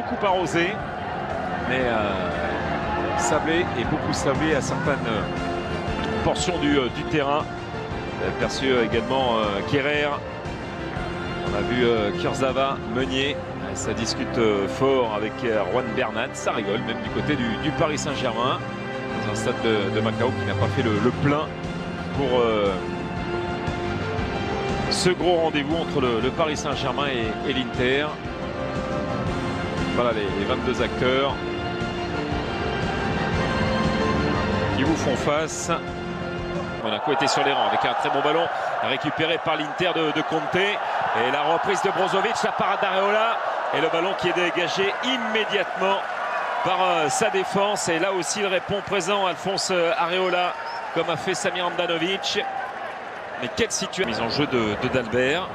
beaucoup arrosé, mais sablé et beaucoup sablé à certaines portions du terrain. Perçu également Kerrer. On a vu Kurzawa, Meunier. Ça discute fort avec Juan Bernat. Ça rigole même du côté du Paris Saint-Germain. Dans un stade de Macao qui n'a pas fait le plein pour ce gros rendez-vous entre le Paris Saint-Germain et l'Inter. Voilà les 22 acteurs qui vous font face. Monaco était sur les rangs avec un très bon ballon récupéré par l'Inter de Conte. Et la reprise de Brozovic, la parade d'Areola. Et le ballon qui est dégagé immédiatement par sa défense. Et là aussi, il répond présent, Alphonse Areola, comme a fait Samir Handanovic. Mais quelle situation! Mise en jeu de Dalbert.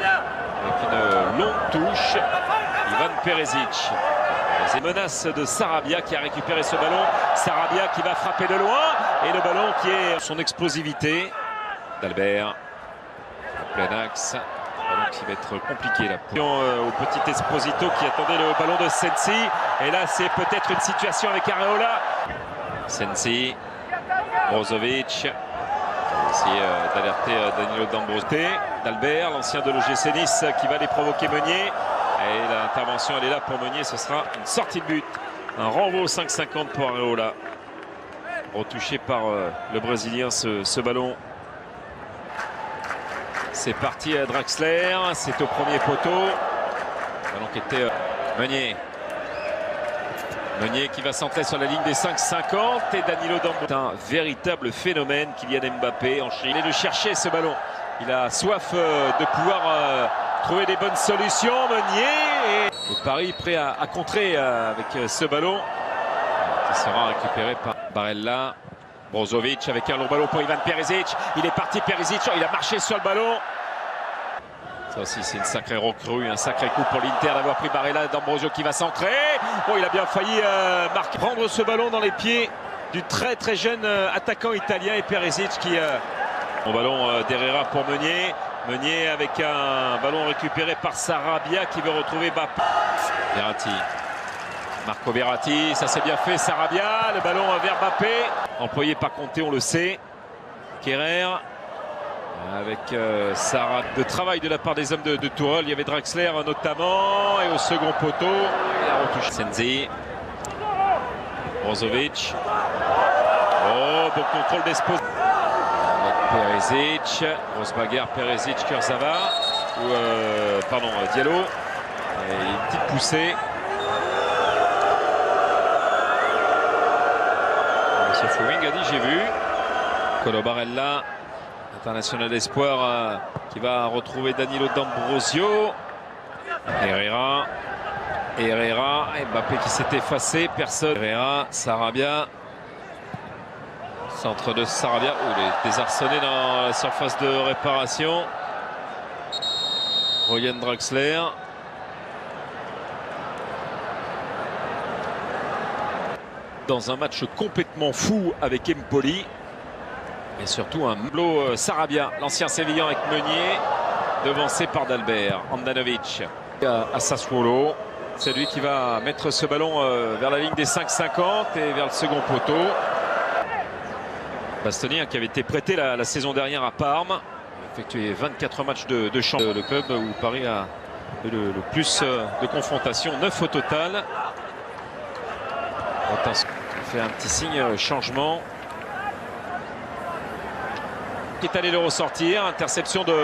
Avec une longue touche. Ivan Perisic. Les menaces de Sarabia qui a récupéré ce ballon. Sarabia qui va frapper de loin. Et le ballon qui est son explosivité. Dalbert. En plein axe. Ballon qui va être compliqué là. Au petit Esposito qui attendait le ballon de Sensi. Et là, c'est peut-être une situation avec Areola. Sensi. Brozovic. Essayer d'alerter Danilo D'Ambrosio. Dalbert, l'ancien de l'OGC Nice, qui va les provoquer Meunier. Et l'intervention, elle est là pour Meunier. Ce sera une sortie de but. Un renvoi au 5,50 pour Areola. Retouché par le Brésilien ce ballon. C'est parti à Draxler. C'est au premier poteau. Ballon qui était Meunier. Meunier qui va centrer sur la ligne des 5,50 et Danilo D'Ambrosio. Un véritable phénomène, Kylian Mbappé en Chine. Il est de chercher ce ballon. Il a soif de pouvoir trouver des bonnes solutions. Meunier et Paris prêt à contrer avec ce ballon qui sera récupéré par Barella. Brozovic avec un long ballon pour Ivan Perisic. Il est parti Perisic, il a marché sur le ballon. Ça aussi c'est une sacrée recrue, un sacré coup pour l'Inter d'avoir pris Barella. D'Ambrosio qui va centrer. Bon, il a bien failli marquer, prendre ce ballon dans les pieds du très très jeune attaquant italien. Et Perisic qui... Bon ballon d'Herrera pour Meunier. Meunier avec un ballon récupéré par Sarabia qui veut retrouver Bappé. Verratti. Marco Verratti, ça s'est bien fait. Sarabia, le ballon vers Mbappé. Employé par Conte, on le sait. Kerrer. Avec Sarah. De travail de la part des hommes de Tourelle. Il y avait Draxler notamment. Et au second poteau, il a retouché Sensi. Brozovic. Oh, bon contrôle d'Esposito. Perisic. Grosse bagarre. Perisic, Kurzawa. Pardon, Diallo. Et une petite poussée. Monsieur Fouing a dit j'ai vu. Colo Barella, international espoir, qui va retrouver Danilo D'Ambrosio. Herrera. Herrera. Et Mbappé qui s'est effacé. Personne. Herrera. Sarabia. Centre de Sarabia. Oh, il est désarçonné dans la surface de réparation. Ryan Draxler. Dans un match complètement fou avec Empoli. Et surtout un Mlo Sarabia, l'ancien Sévillan avec Meunier, devancé par Dalbert. Handanovic à Sassuolo. C'est lui qui va mettre ce ballon vers la ligne des 5,50 et vers le second poteau. Bastonien qui avait été prêté la saison dernière à Parme. Il a effectué 24 matchs de championnat. Le club où Paris a eu le plus de confrontations, 9 au total. Il fait un petit signe changement. Qui est allé le ressortir. Interception de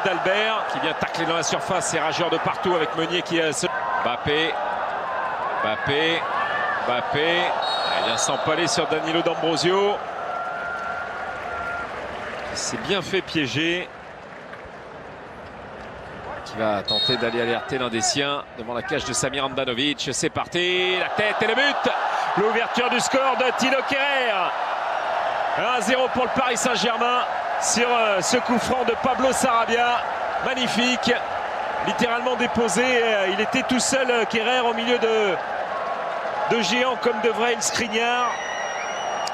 Dalbert qui vient tacler dans la surface. C'est rageur de partout avec Meunier qui est... Mbappé. Il vient s'empaler sur Danilo D'Ambrosio. Il s'est bien fait piéger. Qui va tenter d'aller alerter l'un des siens devant la cage de Samir Handanovic. C'est parti, la tête et le but. L'ouverture du score de Thilo Kerrer. 1-0 pour le Paris Saint-Germain sur ce coup franc de Pablo Sarabia. Magnifique, littéralement déposé. Il était tout seul, Kerrer, au milieu de géants comme devrait une Skriniar.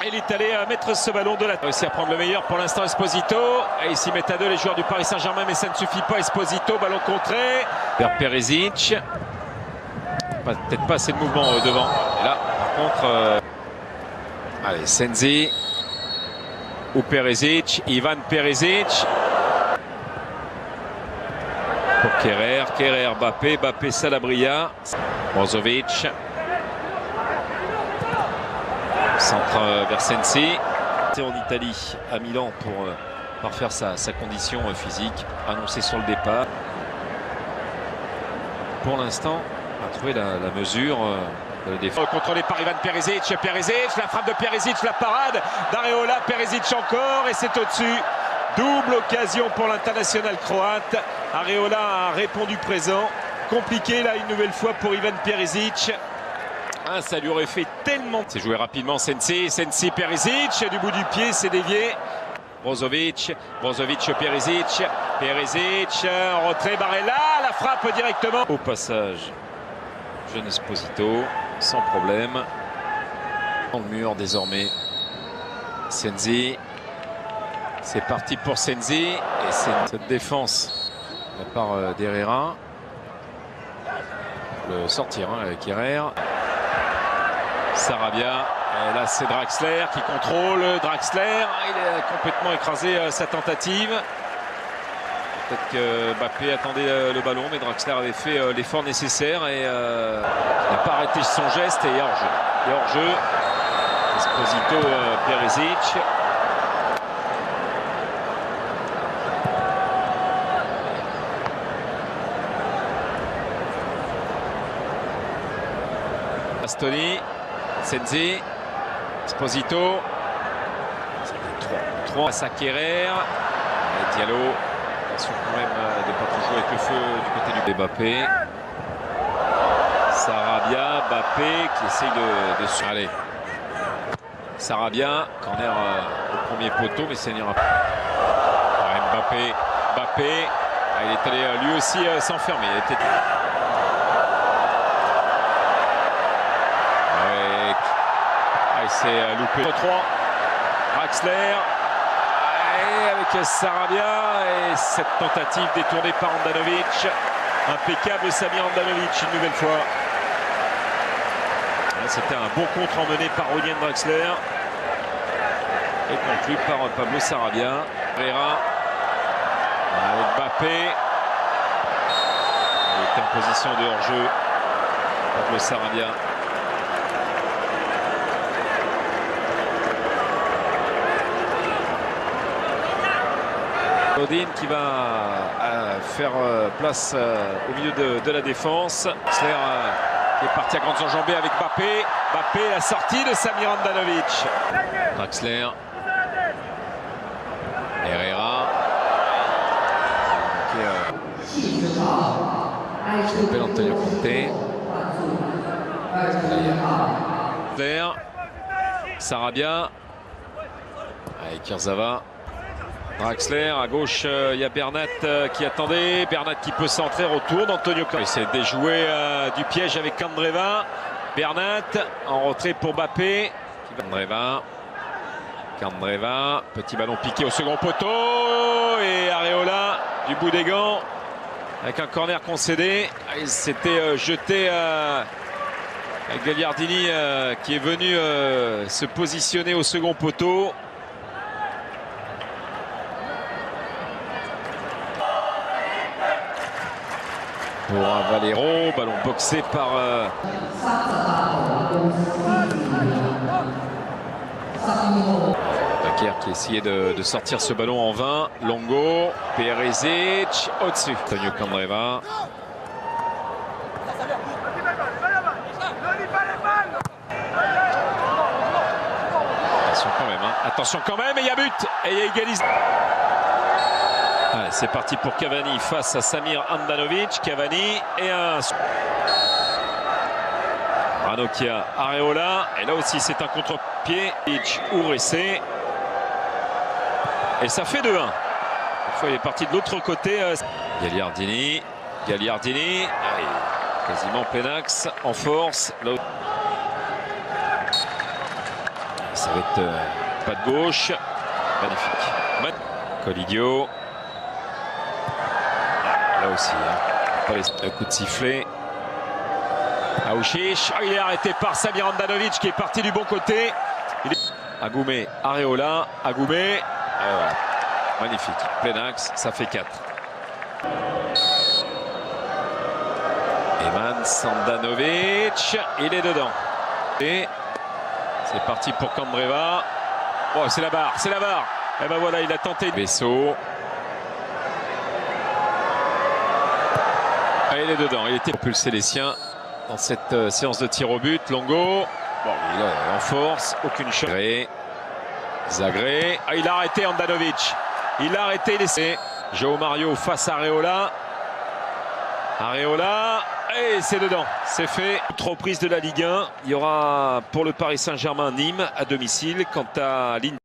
Il est allé mettre ce ballon de la... Il a réussi à prendre le meilleur pour l'instant Esposito. Et ils s'y mettent à deux les joueurs du Paris Saint-Germain, mais ça ne suffit pas. Esposito, ballon contré vers Perisic. peut-être pas assez de mouvement devant. Et là, par contre, allez, Sensi ou Perisic, Ivan Perisic. Pour Kerrer, Bappé, Salabria, Brozovic. Centre vers Sensi. En Italie, à Milan, pour parfaire sa condition physique, annoncé sur le départ. Pour l'instant, on a trouvé la mesure de la défense. Contrôlé par Ivan Perisic, la frappe de Perisic, la parade d'Areola, Perisic encore, et c'est au-dessus. Double occasion pour l'international croate. Areola a répondu présent. Compliqué là une nouvelle fois pour Ivan Perisic. Ça lui aurait fait tellement. C'est joué rapidement, Sensi, Perisic, du bout du pied, c'est dévié. Brozovic, Perisic, en retrait, Barella, la frappe directement. Au passage, jeune Esposito, sans problème. Dans le mur désormais. Sensi. C'est parti pour Sensi. Et c'est cette défense de la part d'Herrera. Le sortir avec Herrera. Sarabia, et là c'est Draxler qui contrôle. Draxler, il est complètement écrasé sa tentative. Peut-être que Bappé attendait le ballon, mais Draxler avait fait l'effort nécessaire et n'a pas arrêté son geste et hors-jeu. Esposito, Perisic. Bastoni. Sensi, Esposito, 3 à Kerrer, et Diallo, attention quand même de ne pas tout jouer avec le feu du côté du Bappé. Sarabia, Bappé qui essaye de se... Allez, Sarabia, corner au premier poteau, mais ça n'ira pas. Bappé, il est allé lui aussi s'enfermer. C'est loupé. 3. Draxler. Avec Sarabia. Et cette tentative détournée par Handanovic. Impeccable Samir Handanovic une nouvelle fois. C'était un bon contre emmené par Ronien Draxler. Et conclu par Pablo Sarabia. Herrera. Avec Bappé. Il est en position de hors-jeu. Pablo Sarabia. Odin qui va faire place au milieu de la défense. Draxler qui est parti à grandes enjambées avec Bappé. Bappé, la sortie de Samir Handanovic. Draxler. Herrera. Je l'appelle Antonio Conte. Draxler. Sarabia. Avec Kurzawa. Draxler, à gauche, il y a Bernat qui attendait. Bernat qui peut centrer, retour d'Antonio Conte. Il essaie de déjouer du piège avec Candreva. Bernat en retrait pour Bappé. Candreva, petit ballon piqué au second poteau. Et Areola du bout des gants avec un corner concédé. Il s'était jeté avec Gagliardini qui est venu se positionner au second poteau. Pour Valero, ballon boxé par Bakker qui essayait de sortir ce ballon en vain. Longo, Perisic, au-dessus. Antonio Candreva. Attention quand même, hein. Attention quand même, et il y a but, et il y a égalisation. C'est parti pour Cavani face à Samir Handanovic. Cavani et un Ranocchia, Areola. Et là aussi c'est un contre-pied. Urese. Et ça fait 2-1. Une fois il est parti de l'autre côté. Gagliardini. Quasiment Penax en force. Là, ça va être pas de gauche. Magnifique. Colidio. Là aussi, hein. Pas les coups de sifflet. Aouchiche, il est arrêté par Samir Handanovic qui est parti du bon côté. Agoumé, Areola, Agoumé. Voilà. Magnifique, plein axe, ça fait 4. Eman Handanovic, il est dedans. Et c'est parti pour Candreva. Oh, c'est la barre, c'est la barre. Et ben voilà, il a tenté. Besso. Ah, il est dedans, il était propulsé les siens dans cette séance de tir au but. Longo, bon, il est en force, aucune chance. Zagré, ah, il a arrêté Handanovic. Il a arrêté l'essai. João Mario face à Areola. Areola, et c'est dedans, c'est fait. Autre reprise de la Ligue 1. Il y aura pour le Paris Saint-Germain Nîmes à domicile. Quant à l'Inter.